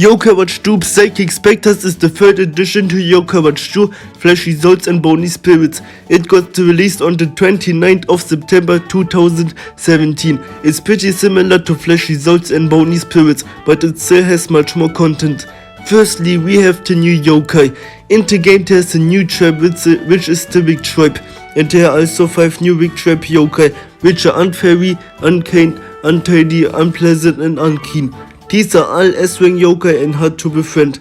Yokai Watch 2 Psychic Specters is the third edition to Yokai Watch 2 Flashy Souls and Bony Spirits. It got released on the 29th of September 2017. It's pretty similar to Flashy Souls and Bony Spirits, but it still has much more content. Firstly, we have the new yokai. In the game there's a new tribe which is the Wick tribe, and there are also 5 new Wick tribe yokai, which are unfairy, unkind, untidy, unpleasant and unkeen. These are all S-rank yokai and hard to befriend.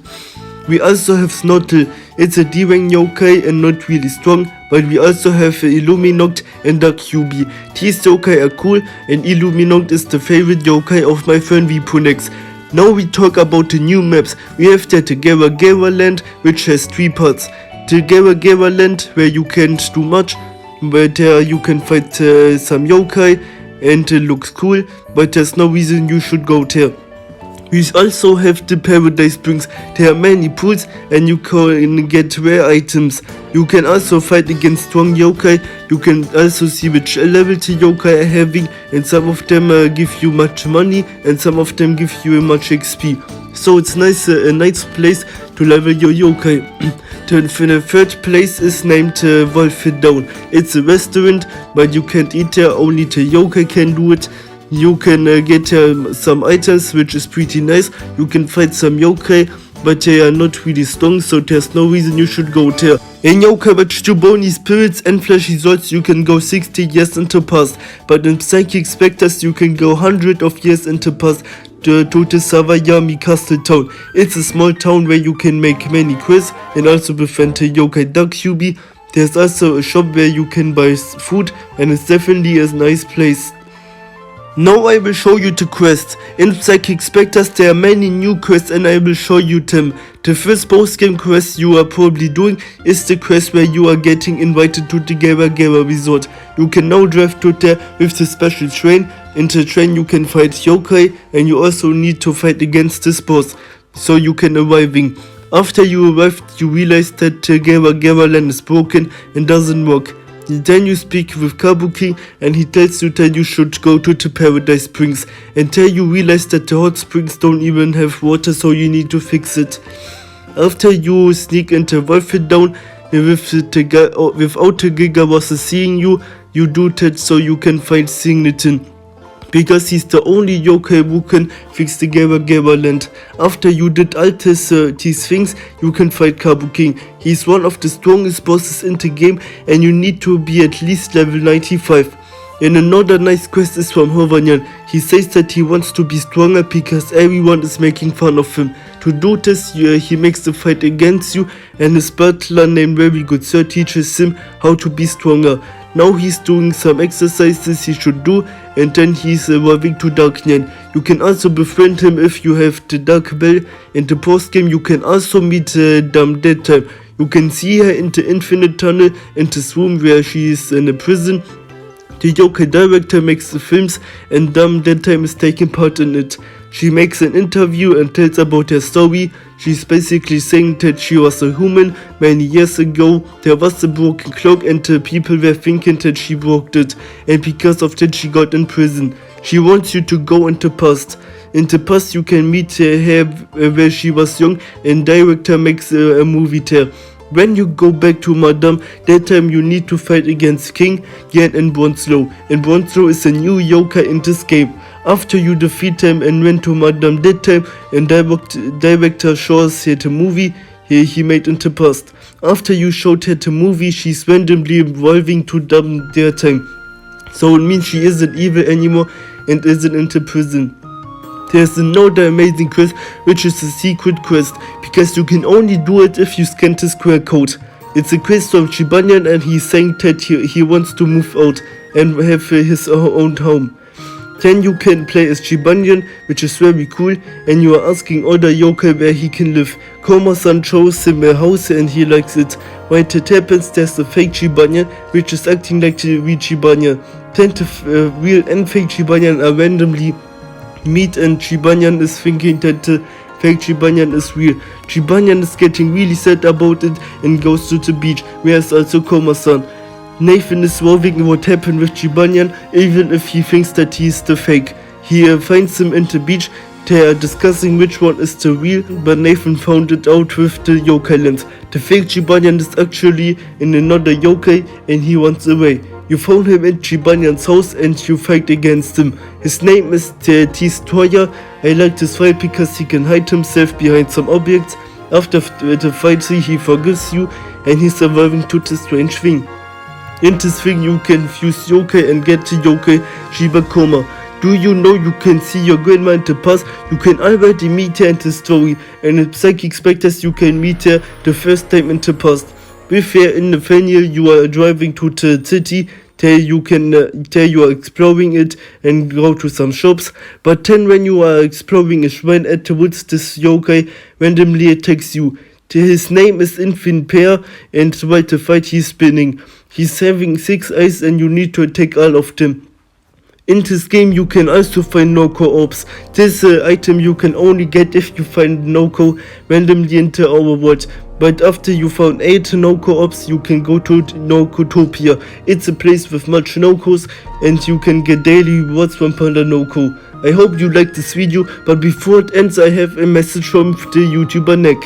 We also have Snortle. It's a D-rank yokai and not really strong, but we also have Illuminoct and Dark QB. These yokai are cool, and Illuminoct is the favorite yokai of my friend Vipunex. Now we talk about the new maps. We have the Gera Gera land, which has 3 parts. The Gera Gera land, where you can't do much, but there you can fight some yokai, and it looks cool, but there's no reason you should go there. We also have the Paradise Springs. There are many pools and you can get rare items. You can also fight against strong yokai. You can also see which level the yokai are having, and some of them give you much money and some of them give you much XP. So it's nice, a nice place to level your yokai. The third place is named Wolf Down. It's a restaurant, but you can't eat there, only the yokai can do it. You can get some items, which is pretty nice. You can fight some yokai, but they are not really strong, so there's no reason you should go there. In Yokai Watch 2 Bony Spirits and Flashy Souls you can go 60 years into past, but in Psychic Specters you can go 100 of years into past to the Savayami Castle town. It's a small town where you can make many quests and also befriend the yokai Dark QB. There's also a shop where you can buy food, and it's definitely a nice place. Now I will show you the quests. In Psychic Specters there are many new quests and I will show you them. The first post-game quest you are probably doing is the quest where you are getting invited to the Gera Gera resort. You can now drive to there with the special train. In the train you can fight yokai, and you also need to fight against this boss, so you can arriving. After you arrive you realize that the Gera Gera land is broken and doesn't work. Then you speak with Kabuki and he tells you that you should go to the Paradise Springs, and there you realize that the hot springs don't even have water, so you need to fix it. After you sneak into Wolf Down without the Gigaboss seeing you, you do that so you can find Signitin, because he's the only yokai who can fix the Gera Gera land. After you did all these things, you can fight Kabuki. He's one of the strongest bosses in the game, and you need to be at least level 95. And another nice quest is from Hovanyan. He says that he wants to be stronger because everyone is making fun of him. To do this, he makes the fight against you, and his butler named Very Good Sir teaches him how to be stronger. Now he's doing some exercises he should do, and then he's arriving to Darknyan. You can also befriend him if you have the Dark Bell. In the post game you can also meet Dumb Dead Time. You can see her in the Infinite Tunnel in this room where she is in a prison. The yokai director makes the films, and Dumb Dead Time is taking part in it. She makes an interview and tells about her story. She's basically saying that she was a human many years ago. There was a broken clock and the people were thinking that she broke it, and because of that she got in prison. She wants you to go in the past. In the past you can meet her where she was young, and director makes a movie there. When you go back to Madame, that time you need to fight against King, Yan and Bronzelo. And Bronzelo is a new yokai in this game. After you defeat them and went to Madame that time, and director shows her the movie he made in the past. After you showed her the movie, she's randomly evolving to Dumb Dead Time. So it means she isn't evil anymore and isn't in the prison. There's another amazing quest, which is a secret quest, because you can only do it if you scan the square code. It's a quest from Chibanyan, and he's saying that he wants to move out and have his own home. Then you can play as Chibanyan, which is very cool, and you are asking other yokai where he can live. Koma-san shows him a house and he likes it. When it happens, there's a fake Chibanyan, which is acting like the real Chibanyan. Then the real and fake Chibanyan are randomly meet, and Chibanyan is thinking that the fake Chibanyan is real. Chibanyan is getting really sad about it and goes to the beach, whereas also Koma-san. Nathan is wondering what happened with Chibanyan, even if he thinks that he is the fake. He finds him in the beach They are discussing which one is the real, but Nathan found it out with the yokai lens. The fake Jibanyan is actually in another yokai and he runs away. You found him in Jibanyan's house and you fight against him. His name is the Destroyer. I like this fight because he can hide himself behind some objects. After the fight he forgives you and he's surviving to the strange thing. In this thing you can fuse yokai and get the yokai Shibakoma. Do you know you can see your grandma in the past? You can already meet her in the story, and in Psychic Specters you can meet her the first time in the past. With her in the final you are driving to the city, there you are exploring it and go to some shops, but then when you are exploring a shrine at the woods, this yokai randomly attacks you. His name is Infinite Pair, and while the fight he's spinning. He's having 6 eyes and you need to attack all of them. In this game you can also find Noko orbs. This item you can only get if you find Noko randomly in the overworld. But after you found 8 Noko orbs you can go to Nokotopia. It's a place with much Nokos and you can get daily rewards from Panda Noko. I hope you liked this video, but before it ends I have a message from the YouTuber Nick.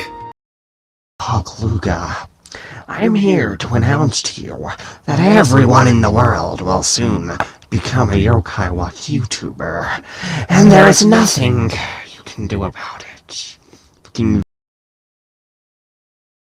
Hawkluga, I'm here to announce to you that everyone in the world will soon become a Yokai Watch YouTuber, and there is nothing you can do about it.